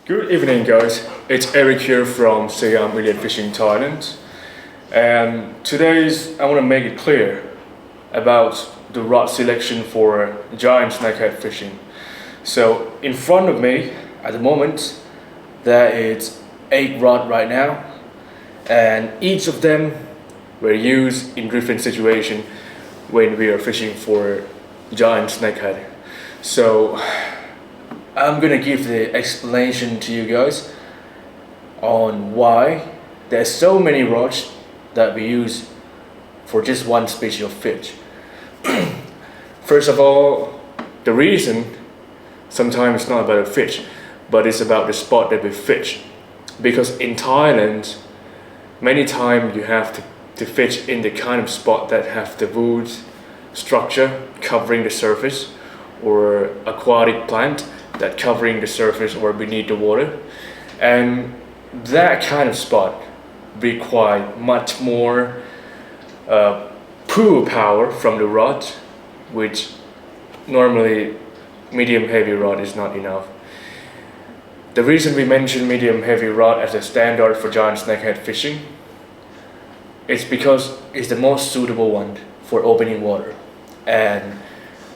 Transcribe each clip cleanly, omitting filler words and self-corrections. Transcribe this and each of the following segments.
Good evening, guys. It's Eric here from Siam Million Fishing Thailand. And today's I want to make it clear about the rod selection for giant snakehead fishing. So in front of me at the moment there is 8 rods right now, and each of them were used in different situations when we are fishing for giant snakehead. So I'm gonna give the explanation to you guys on why there's so many rods that we use for just one species of fish. First of all, the reason sometimes it's not about a fish, but it's about the spot that we fish. Because in Thailand, many times you have to fish in the kind of spot that have the wood structure covering the surface, or aquatic plant that covering the surface or beneath the water, and that kind of spot require much more pull power from the rod, which normally medium heavy rod is not enough. The reason we mention medium heavy rod as a standard for giant snakehead fishing is because it's the most suitable one for opening water, and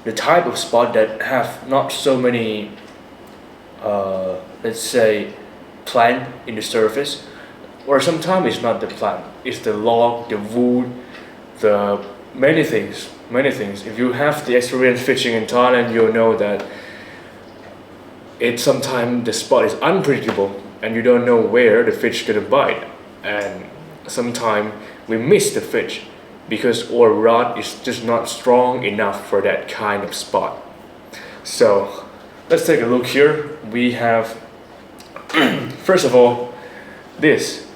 the type of spot that have not so many let's say plant in the surface, or sometimes it's not the plant, it's the log, the wood, the many things. If you have the experience fishing in Thailand, you'll know that sometimes the spot is unpredictable and you don't know where the fish gonna bite, and sometimes we miss the fish because our rod is just not strong enough for that kind of spot. So let's take a look here. We have first of all, this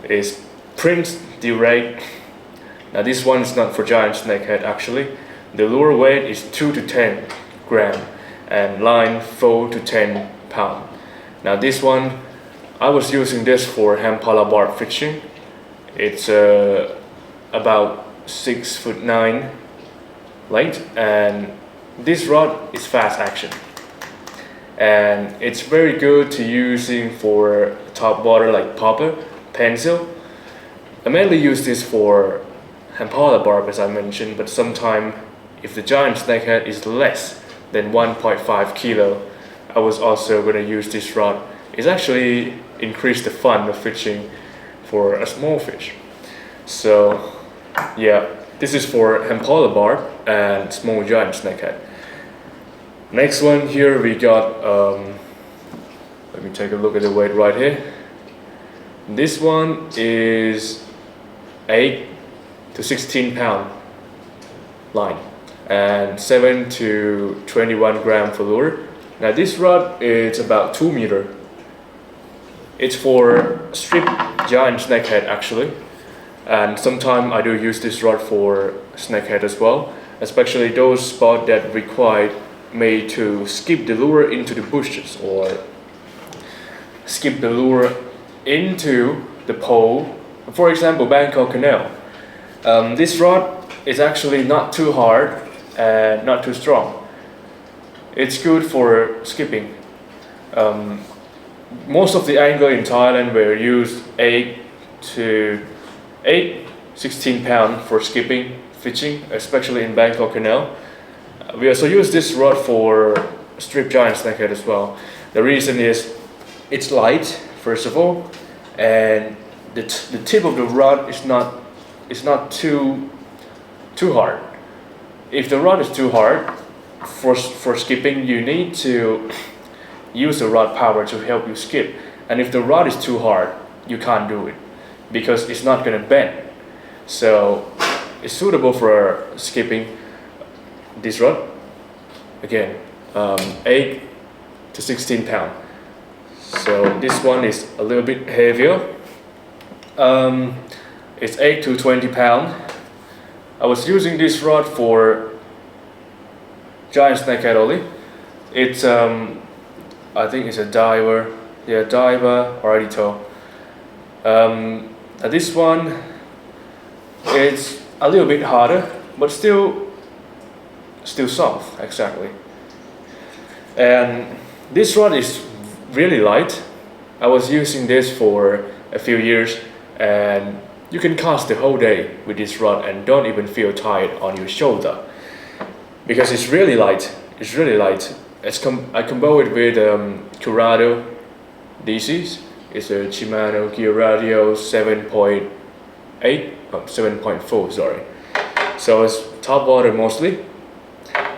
is Prince Direct. Now this one is not for giant snakehead actually. The lure weight is 2 to 10 gram and line 4 to 10 pound. Now this one, I was using this for Hampala barb fishing. It's about 6'9" length, and this rod is fast action. And it's very good to using for top water like popper, pencil. I mainly use this for Hampala barb as I mentioned, but sometimes if the giant snakehead is less than 1.5 kilo, I was also going to use this rod. It's actually increased the fun of fishing for a small fish. So yeah, this is for Hampala barb and small giant snakehead. Next one here we got, let me take a look at the weight right here. This one is 8 to 16 pound line and 7 to 21 gram for lure. Now this rod is about 2 meter. It's for strip giant snakehead actually, and sometimes I do use this rod for snakehead as well, especially those spots that require me to skip the lure into the bushes or skip the lure into the pole, for example Bangkok Canal. This rod is actually not too hard and not too strong. It's good for skipping. Most of the angler in Thailand will use 16 pound for skipping fishing, especially in Bangkok Canal. We also use this rod for strip giant snakehead as well. The reason is it's light, first of all, and the tip of the rod is not too hard. If the rod is too hard for skipping, you need to use the rod power to help you skip. And if the rod is too hard, you can't do it because it's not going to bend. So it's suitable for skipping. This rod, again, 8 to 16 pound. So this one is a little bit heavier. It's 8 to 20 pound. I was using this rod for giant snakehead only. It's I think it's a diver, already told. This one, it's a little bit harder, but still soft, exactly. And this rod is really light, I was using this for a few years, and you can cast the whole day with this rod and don't even feel tired on your shoulder because it's really light. It's really light. I combo it with Curado DCs. It's a Shimano Curado 7.8, 7.4, sorry. So it's top water mostly.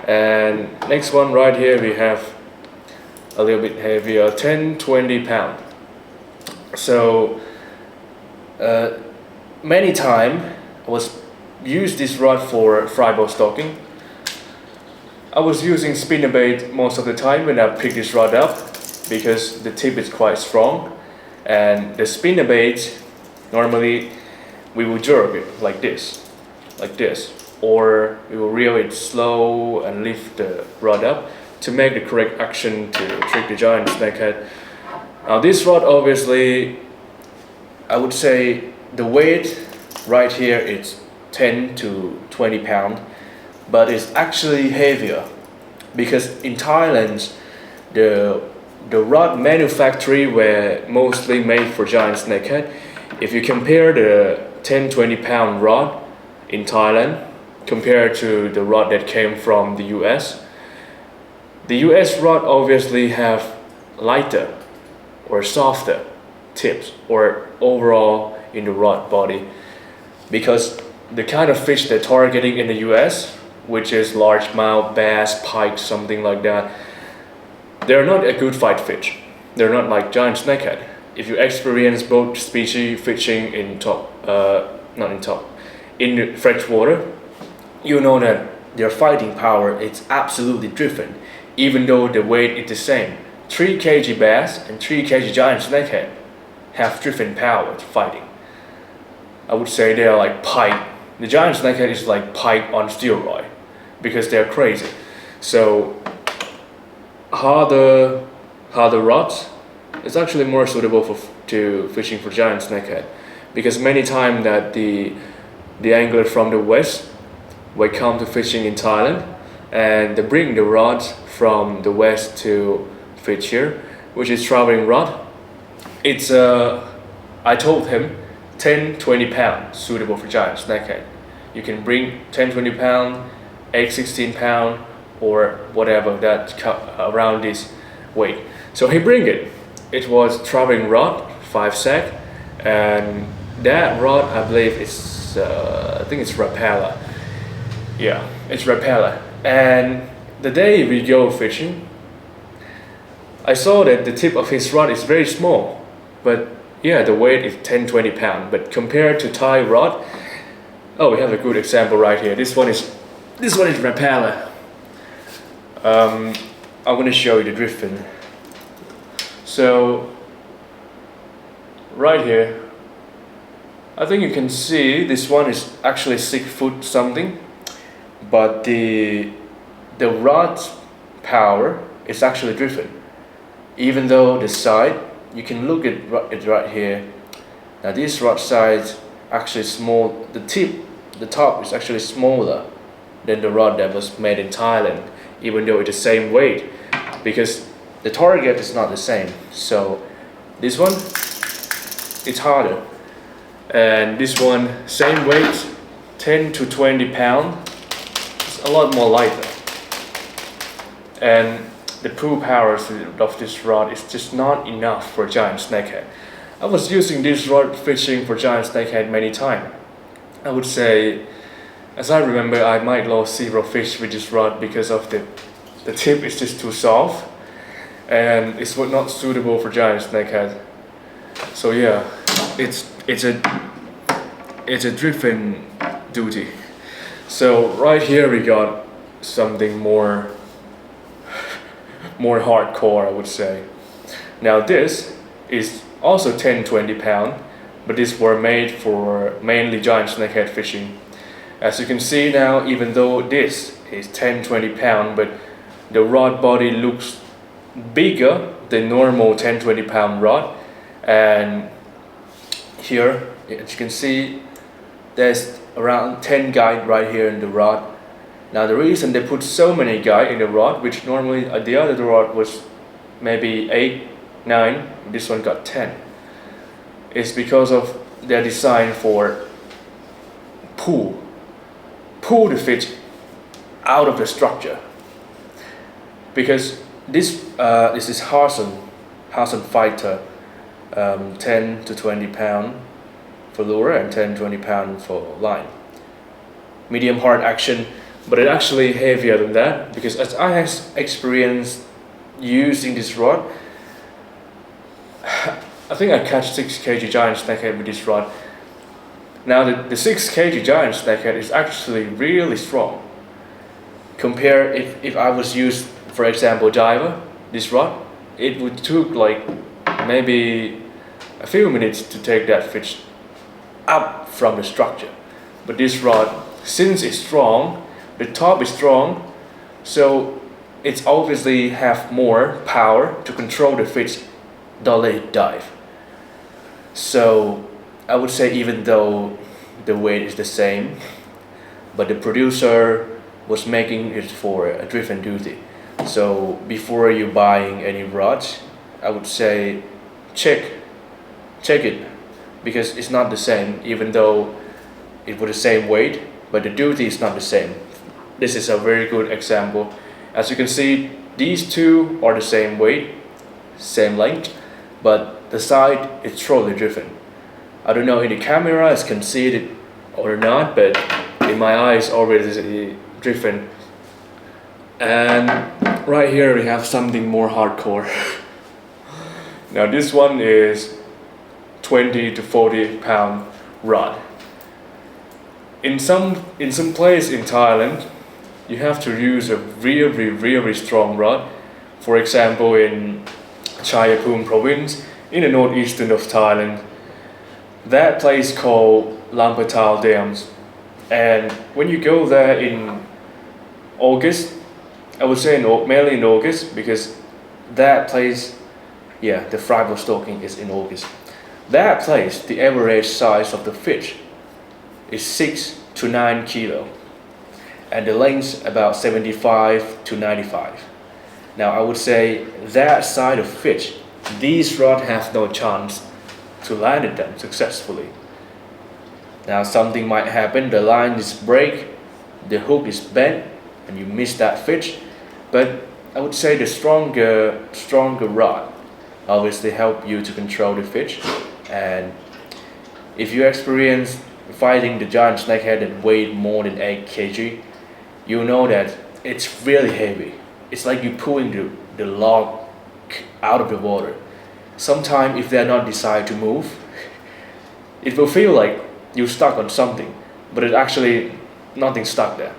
And next one right here we have a little bit heavier, 10-20 pound. So many time I was use this rod for fryball stocking. I was using spinnerbait most of the time when I pick this rod up because the tip is quite strong, and the spinnerbait normally we will jerk it like this, or we will reel it slow and lift the rod up to make the correct action to trick the giant snakehead. Now this rod, obviously, I would say the weight right here is 10-20 pound, but it's actually heavier because in Thailand the rod manufacturing were mostly made for giant snakehead. If you compare the 10-20 pound rod in Thailand compared to the rod that came from the US, the US rod obviously have lighter or softer tips or overall in the rod body, because the kind of fish they're targeting in the US, which is largemouth, bass, pike, something like that, they're not a good fight fish. They're not like giant snakehead. If you experience both species fishing in in the fresh water, you know that their fighting power is absolutely different, even though the weight is the same. 3 kg bass and 3 kg giant snakehead have different power fighting. I would say they are like pike. The giant snakehead is like pike on steroid because they're crazy. So harder rods is actually more suitable to fishing for giant snakehead, because many times that the angler from the west will come to fishing in Thailand and they bring the rods from the west to fish here, which is traveling rod. It's I told him 10-20 pound suitable for giant snakehead. You can bring 10-20 pound, 8-16 pound, or whatever that around this weight. So he bring it. It was traveling rod, 5 sec, and that rod I believe is I think it's Rapala. Yeah, it's Rapala. And the day we go fishing, I saw that the tip of his rod is very small, but yeah, the weight is 10-20 pound. But compared to Thai rod, oh, we have a good example right here. This one is Rapala. I'm gonna show you the drift fin. So right here, I think you can see this one is actually 6 foot something, but the rod's power is actually driven. Even though the side, you can look at it right here. Now this rod size actually small. The top is actually smaller than the rod that was made in Thailand, even though it's the same weight, because the target is not the same. So this one, it's harder, and this one same weight, 10-20 pound, it's a lot more lighter, and the pull power of this rod is just not enough for giant snakehead. I was using this rod fishing for giant snakehead many times. I would say, as I remember, I might lose 0 fish with this rod because of the tip is just too soft and it's not suitable for giant snakehead. So yeah, it's a driven duty. So right here we got something more hardcore, I would say. Now this is also 10-20 pound, but these were made for mainly giant snakehead fishing. As you can see now, even though this is 10-20 pound, but the rod body looks bigger than normal 10-20 pound rod. And here, as you can see, there's around 10 guide right here in the rod. Now the reason they put so many guide in the rod, which normally the other rod was maybe 8 9, this one got 10. It's because of their design for pull the fish out of the structure. Because this is Harson Fighter, 10 to 20 pound for lure and 10 20 pound for line. Medium hard action, but it's actually heavier than that, because as I have experienced using this rod, I think I catch 6 kg giant snakehead with this rod. Now the 6 kg giant snakehead is actually really strong. Compare if I was used, for example, diver, this rod, it would took like maybe a few minutes to take that fish up from the structure. But this rod, since it's strong, the top is strong, so it's obviously have more power to control the fish, don't let it dive. So I would say, even though the weight is the same, but the producer was making it for a driven duty. So before you buying any rods, I would say check it, because it's not the same, even though it was the same weight, but the duty is not the same. This is a very good example. As you can see, these two are the same weight, same length, but the side is totally different. I don't know if the camera is can see it or not, but in my eyes already different. And right here we have something more hardcore. Now this one is 20 to 40 pound rod. In some place in Thailand, you have to use a really strong rod. For example, in Chayapum province, in the northeastern of Thailand, that place called Lampatal Dams. And when you go there in August, I would say mainly in August, because that place, yeah, the fribble stocking is in August. That place, the average size of the fish is 6 to 9 kilo, and the length about 75 to 95. Now I would say that side of fish, these rods have no chance to land them successfully. Now something might happen, the line is break, the hook is bent, and you miss that fish. But I would say the stronger rod obviously help you to control the fish. And if you experience fighting the giant snakehead that weighed more than 8 kg, you know that it's really heavy. It's like you pulling the log out of the water. Sometimes if they're not decided to move, it will feel like you're stuck on something, but it's actually nothing stuck there.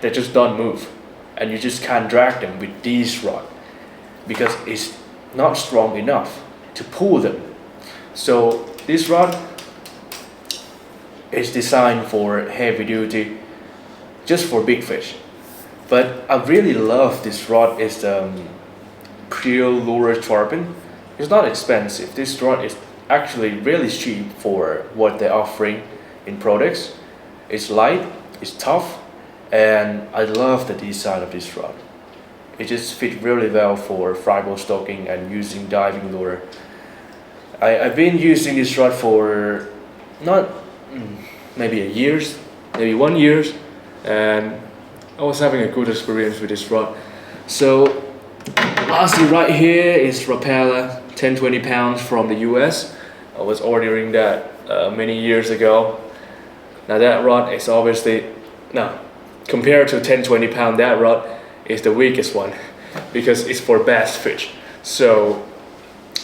They just don't move, and you just can't drag them with these rods because it's not strong enough to pull them. So this rod is designed for heavy duty, just for big fish. But I really love this rod. Is Pure Lure Tarpon. It's not expensive. This rod is actually really cheap for what they're offering in products. It's light, it's tough, and I love the design of this rod. It just fits really well for fribble stocking and using diving lure. I've been using this rod for not maybe maybe 1 year, and I was having a good experience with this rod. So lastly, right here is Rapala 10-20 pounds from the US. I was ordering that many years ago. Now that rod is obviously, now compared to 10-20 pound, that rod is the weakest one because it's for bass fish. So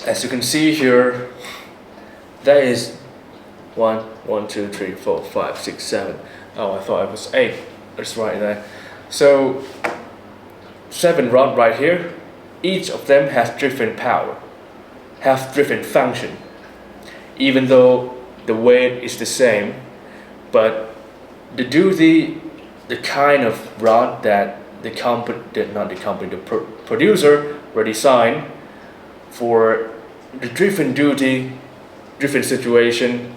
as you can see here, that is 1, 2, 3, 4, 5, 6, 7. Oh, I thought it was 8. It's right there. So 7 rods right here. Each of them has different power, have different function. Even though the weight is the same, but the duty, the kind of rod that the producer were designed for the different duty, different situation.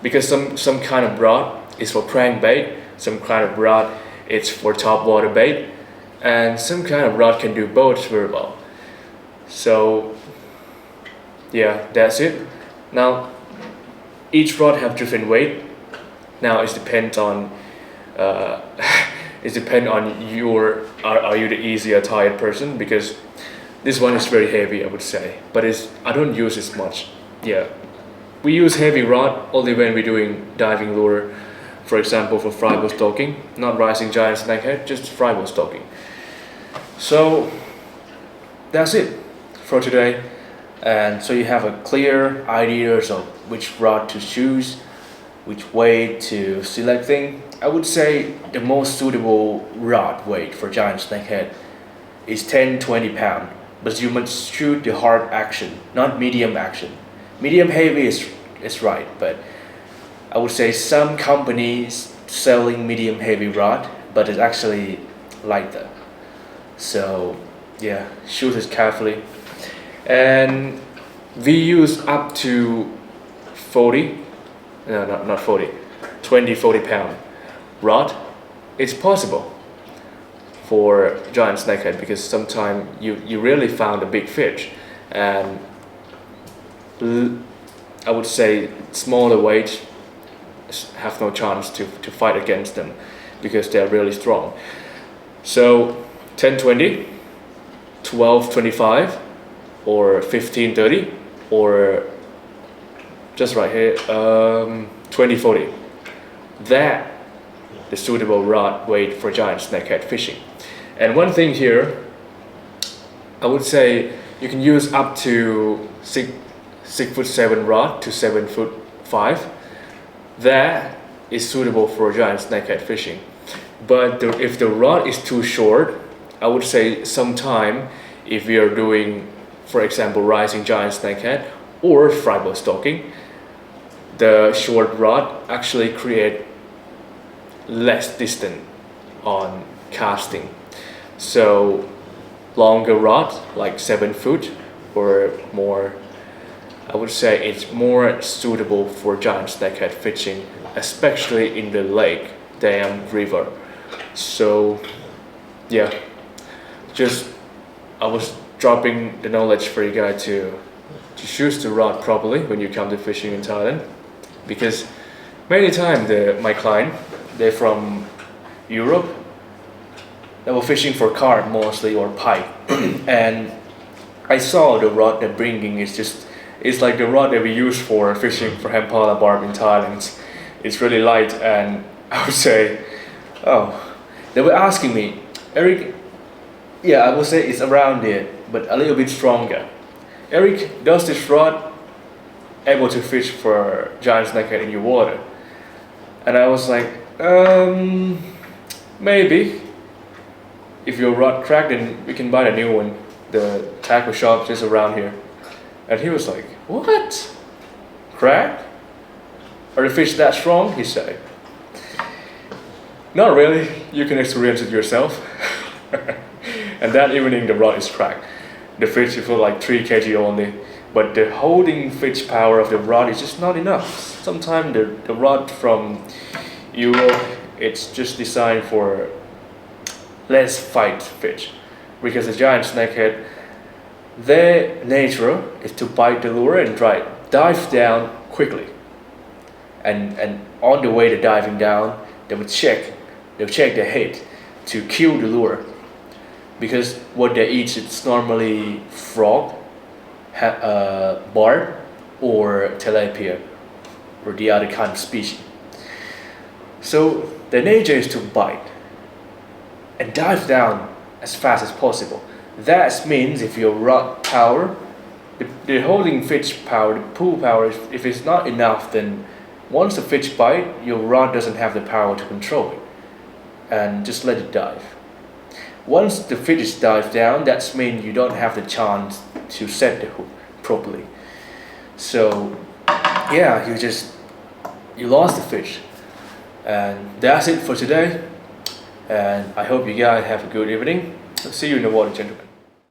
Because some kind of rod is for crankbait, some kind of rod it's for top water bait, and some kind of rod can do both very well. So yeah, that's it. Now each rod have different weight. Now it depends on uh, it depends on are you the easy or tired person, because this one is very heavy, I would say, but I don't use it much. Yeah, we use heavy rod only when we're doing diving lure, for example for fribble stalking, not rising giant snakehead, just fribble stalking. So that's it for today, and so you have a clear idea of which rod to choose, which weight to selecting. I would say the most suitable rod weight for giant snakehead is 10-20 pound, but you must shoot the hard action, not medium action. Medium heavy is right, but I would say some companies selling medium heavy rod, but it's actually lighter. So yeah, shoot it carefully. And we use up to 40, no, not 40, 20-40 pound rod. It's possible for giant snakehead because sometimes you really found a big fish, and I would say smaller weight have no chance to fight against them because they're really strong. So 10-20, 12-25, or 15-30, or just right here 20-40. That is suitable rod weight for giant snakehead fishing. And one thing here, I would say you can use up to 6'7" rod to 7'5". That is suitable for giant snakehead fishing. But if the rod is too short, I would say sometime if we are doing, for example, rising giant snakehead or fribble stalking, the short rod actually create less distance on casting. So longer rod, like 7 foot or more, I would say it's more suitable for giant snakehead fishing, especially in the lake, dam, river. So yeah, just I was dropping the knowledge for you guys to choose the rod properly when you come to fishing in Thailand, because many times my client, they're from Europe, they were fishing for carp mostly or pike and I saw the rod they're bringing it's like the rod that we use for fishing for Hampala barb in Thailand. It's really light, and I would say, oh, they were asking me, Eric, yeah, I would say it's around it, but a little bit stronger. Eric, does this rod able to fish for giant snakehead in your water? And I was like, maybe. If your rod cracked, then we can buy a new one. The tackle shop just around here. And he was like, what? Cracked? Are the fish that strong? He said. Not really. You can experience it yourself. And that evening the rod is cracked. The fish is for like 3 kg only. But the holding fish power of the rod is just not enough. Sometimes the rod from Europe, it's just designed for less fight fish. Because the giant snakehead, their nature is to bite the lure and dive down quickly. And on the way to diving down, they'll check their head to kill the lure. Because what they eat is normally frog, barb, or tilapia, or the other kind of species. So the nature is to bite and dive down as fast as possible. That means if your rod power, the holding fish power, the pull power, if it's not enough, then once the fish bite, your rod doesn't have the power to control it, and just let it dive. Once the fish dives down, that means you don't have the chance to set the hook properly. So yeah, you lost the fish. And that's it for today. And I hope you guys have a good evening. See you in the water, gentlemen.